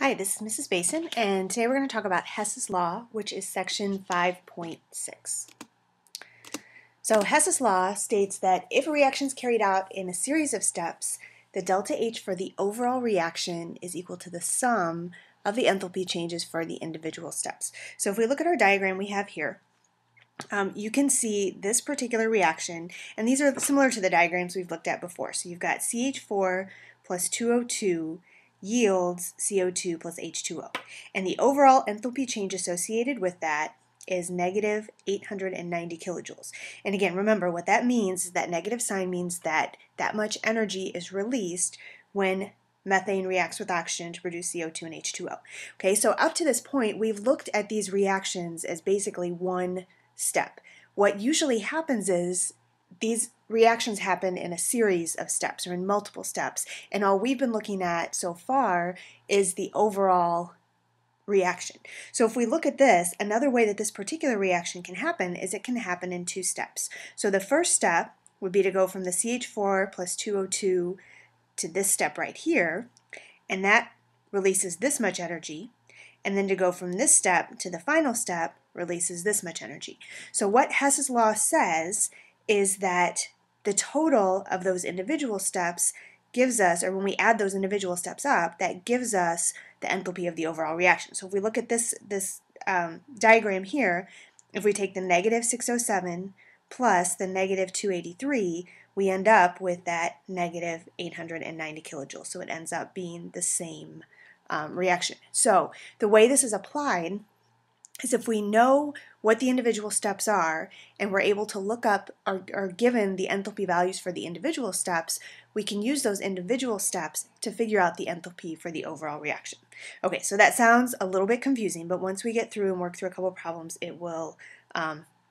Hi, this is Mrs. Basin, and today we're going to talk about Hess's Law, which is section 5.6. So Hess's Law states that if a reaction is carried out in a series of steps, the delta H for the overall reaction is equal to the sum of the enthalpy changes for the individual steps. So if we look at our diagram we have here, you can see this particular reaction, and these are similar to the diagrams we've looked at before. So you've got CH4 plus 2O2 yields CO2 plus H2O. And the overall enthalpy change associated with that is negative 890 kilojoules. And again, remember what that means is that negative sign means that that much energy is released when methane reacts with oxygen to produce CO2 and H2O. Okay, so up to this point, we've looked at these reactions as basically one step. What usually happens is these reactions happen in a series of steps or in multiple steps, and all we've been looking at so far is the overall reaction. So if we look at this, another way that this particular reaction can happen is it can happen in two steps. So the first step would be to go from the CH4 plus 2O2 to this step right here, and that releases this much energy, and then to go from this step to the final step releases this much energy. So what Hess's law says is that the total of those individual steps gives us, or when we add those individual steps up, that gives us the enthalpy of the overall reaction. So if we look at this diagram here, if we take the negative 607 plus the negative 283, we end up with that negative 890 kilojoules. So it ends up being the same reaction. So the way this is applied is if we know what the individual steps are and we're able to look up or given the enthalpy values for the individual steps, we can use those individual steps to figure out the enthalpy for the overall reaction. Okay, so that sounds a little bit confusing, but once we get through and work through a couple of problems, it will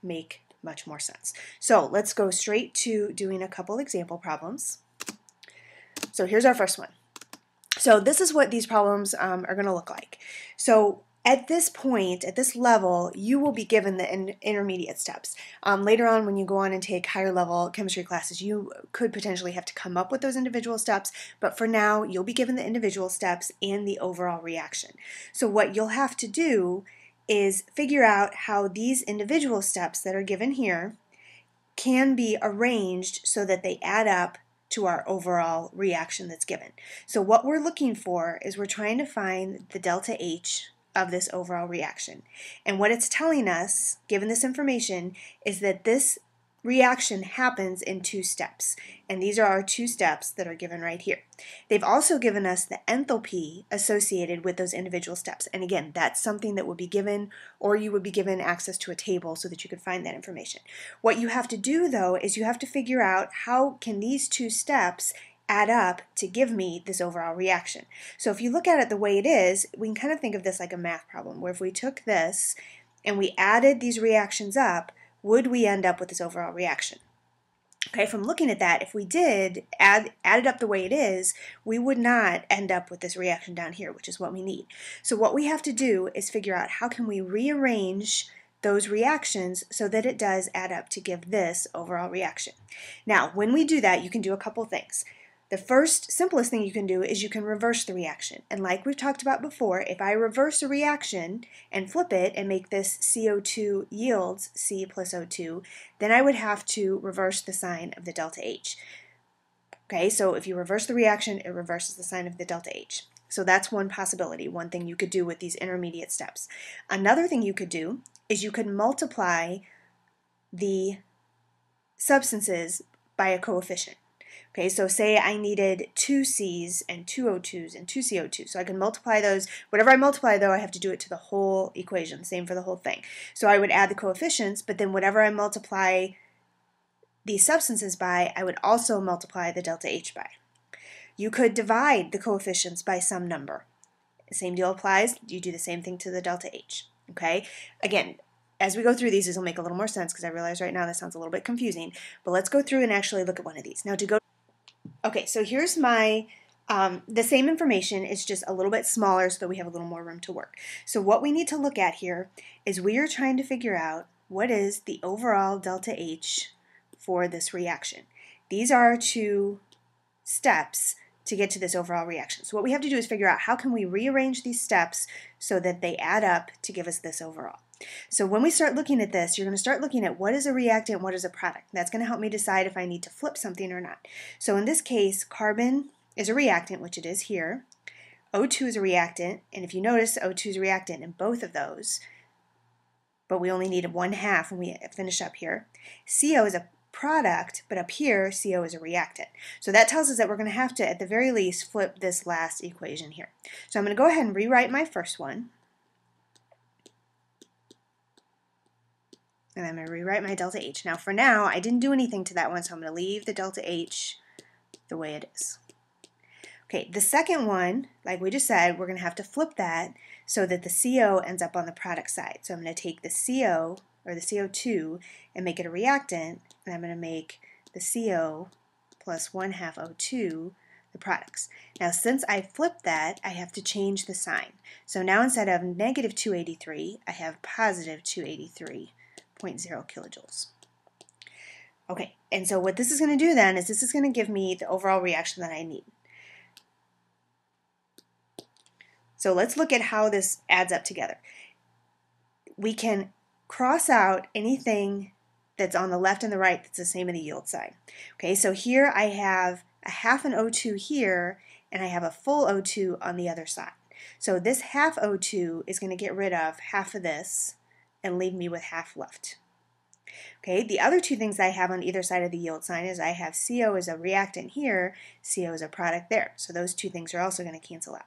make much more sense. So let's go straight to doing a couple example problems. So here's our first one. So this is what these problems are going to look like. So at this point, at this level, you will be given the intermediate steps. Later on, when you go on and take higher level chemistry classes, you could potentially have to come up with those individual steps, but for now, you'll be given the individual steps and the overall reaction. So what you'll have to do is figure out how these individual steps that are given here can be arranged so that they add up to our overall reaction that's given. So what we're looking for is we're trying to find the delta H of this overall reaction. And what it's telling us, given this information, is that this reaction happens in two steps. And these are our two steps that are given right here. They've also given us the enthalpy associated with those individual steps. And again, that's something that would be given, or you would be given access to a table so that you could find that information. What you have to do, though, is you have to figure out how can these two steps add up to give me this overall reaction. So if you look at it the way it is, we can kind of think of this like a math problem, where if we took this and we added these reactions up, would we end up with this overall reaction? Okay, from looking at that, if we did add it up the way it is, we would not end up with this reaction down here, which is what we need. So what we have to do is figure out how can we rearrange those reactions so that it does add up to give this overall reaction. Now, when we do that, you can do a couple things. The first, simplest thing you can do is you can reverse the reaction. And like we've talked about before, if I reverse a reaction and flip it and make this CO2 yields C plus O2, then I would have to reverse the sign of the delta H. Okay, so if you reverse the reaction, it reverses the sign of the delta H. So that's one possibility, one thing you could do with these intermediate steps. Another thing you could do is you could multiply the substances by a coefficient. Okay, so say I needed 2 C's and 2 O2s and 2 CO2. So I can multiply those. Whatever I multiply, though, I have to do it to the whole equation. Same for the whole thing. So I would add the coefficients, but then whatever I multiply these substances by, I would also multiply the delta H by. You could divide the coefficients by some number. Same deal applies. You do the same thing to the delta H. Okay, again, as we go through these, this will make a little more sense because I realize right now this sounds a little bit confusing. But let's go through and actually look at one of these. Now, to go. Okay, so here's my, the same information, it's just a little bit smaller so that we have a little more room to work. So what we need to look at here is we are trying to figure out what is the overall delta H for this reaction. These are two steps to get to this overall reaction. So what we have to do is figure out how can we rearrange these steps so that they add up to give us this overall. So when we start looking at this, you're going to start looking at what is a reactant, what is a product. That's going to help me decide if I need to flip something or not. So in this case, carbon is a reactant, which it is here. O2 is a reactant, and if you notice, O2 is a reactant in both of those, but we only need 1/2 when we finish up here. CO is a product, but up here, CO is a reactant. So that tells us that we're going to have to, at the very least, flip this last equation here. So I'm going to go ahead and rewrite my first one. And I'm going to rewrite my delta H. Now for now, I didn't do anything to that one, so I'm going to leave the delta H the way it is. Okay, the second one, like we just said, we're going to have to flip that so that the CO ends up on the product side. So I'm going to take the CO, or the CO2, and make it a reactant, and I'm going to make the CO plus 1/2 O2 the products. Now since I flipped that, I have to change the sign. So now instead of negative 283, I have positive 283.0 kilojoules. Okay, and so what this is going to do then is this is going to give me the overall reaction that I need. So let's look at how this adds up together. We can cross out anything that's on the left and the right that's the same in the yield side. Okay, so here I have a half an O2 here, and I have a full O2 on the other side. So this half O2 is going to get rid of half of this and leave me with half left. Okay, the other two things I have on either side of the yield sign is I have CO as a reactant here, CO as a product there. So those two things are also going to cancel out.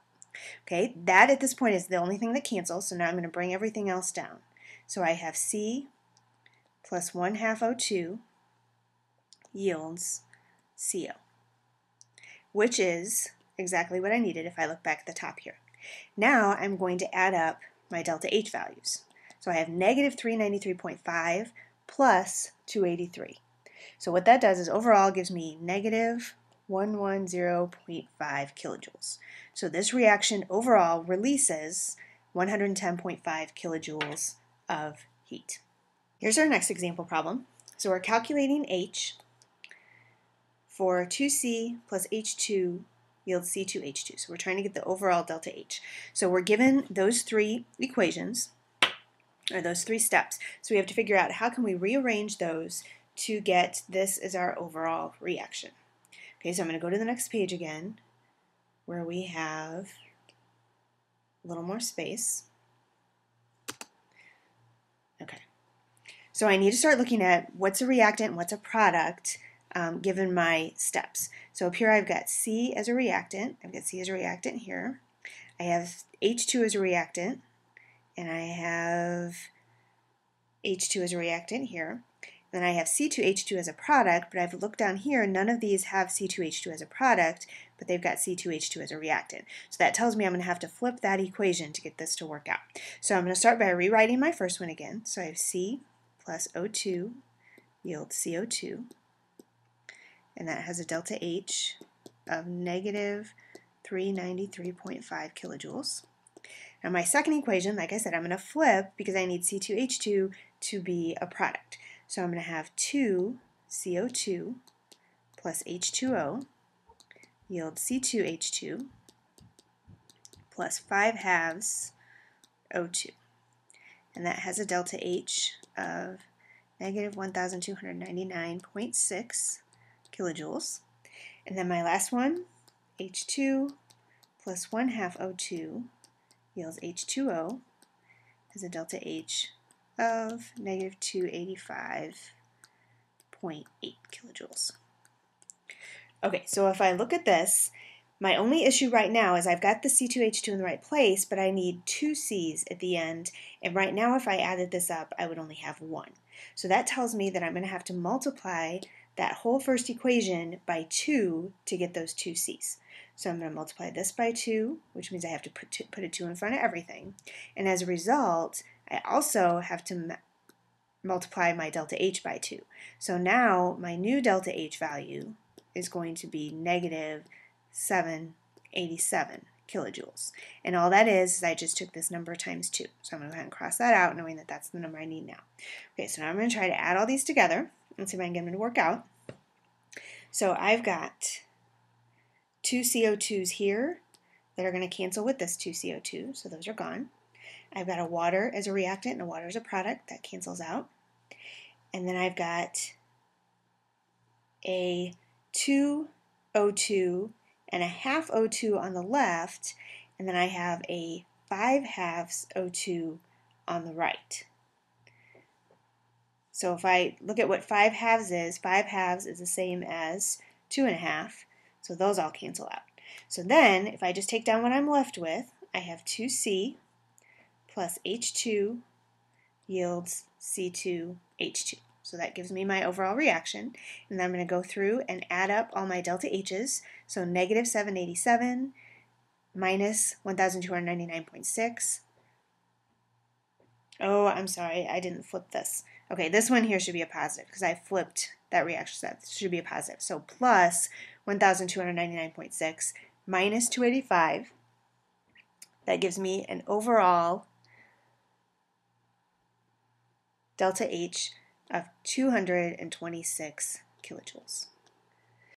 Okay, that at this point is the only thing that cancels, so now I'm going to bring everything else down. So I have C plus 1/2 O2 yields CO, which is exactly what I needed if I look back at the top here. Now I'm going to add up my delta H values. So I have negative 393.5 plus 283. So what that does is overall gives me negative 110.5 kilojoules. So this reaction overall releases 110.5 kilojoules of heat. Here's our next example problem. So we're calculating H for 2C plus H2 yields C2H2. So we're trying to get the overall delta H. So we're given those three equations, or those three steps. So we have to figure out how can we rearrange those to get this as our overall reaction. Okay, so I'm going to go to the next page again where we have a little more space. Okay, so I need to start looking at what's a reactant and what's a product given my steps. So up here I've got C as a reactant. I've got C as a reactant here. I have H2 as a reactant, and I have H2 as a reactant here. Then I have C2H2 as a product, but I've looked down here, none of these have C2H2 as a product, but they've got C2H2 as a reactant. So that tells me I'm going to have to flip that equation to get this to work out. So I'm going to start by rewriting my first one again. So I have C plus O2 yields CO2, and that has a delta H of negative 393.5 kilojoules. Now my second equation, like I said, I'm going to flip because I need C2H2 to be a product. So I'm going to have 2 CO2 plus H2O yield C2H2 plus 5/2 O2. And that has a delta H of negative 1,299.6 kilojoules. And then my last one, H2 plus 1/2 O2 yields H2O, has a delta H of negative 285.8 kilojoules. Okay, so if I look at this, my only issue right now is I've got the C2H2 in the right place, but I need 2 C's at the end, and right now if I added this up, I would only have 1. So that tells me that I'm going to have to multiply that whole first equation by 2 to get those 2 C's. So I'm going to multiply this by 2, which means I have to put a 2 in front of everything. And as a result, I also have to multiply my delta H by 2. So now my new delta H value is going to be negative 787 kilojoules. And all that is I just took this number times 2. So I'm going to go ahead and cross that out, knowing that that's the number I need now. Okay, so now I'm going to try to add all these together and see if I can get them to work out. So I've got two CO2s here that are going to cancel with this 2 CO2, so those are gone. I've got a water as a reactant, and a water as a product. That cancels out. And then I've got a 2 O2 and a half O2 on the left, and then I have a 5/2 O2 on the right. So if I look at what 5/2 is, 5/2 is the same as 2.5, so those all cancel out. So then, if I just take down what I'm left with, I have 2C plus H2 yields C2H2. So that gives me my overall reaction. And then I'm going to go through and add up all my delta H's. So negative 787 minus 1299.6. Oh, I'm sorry, I didn't flip this. Okay, this one here should be a positive because I flipped that reaction step. It should be a positive. So plus 1299.6 minus 285. That gives me an overall delta H of 226 kilojoules.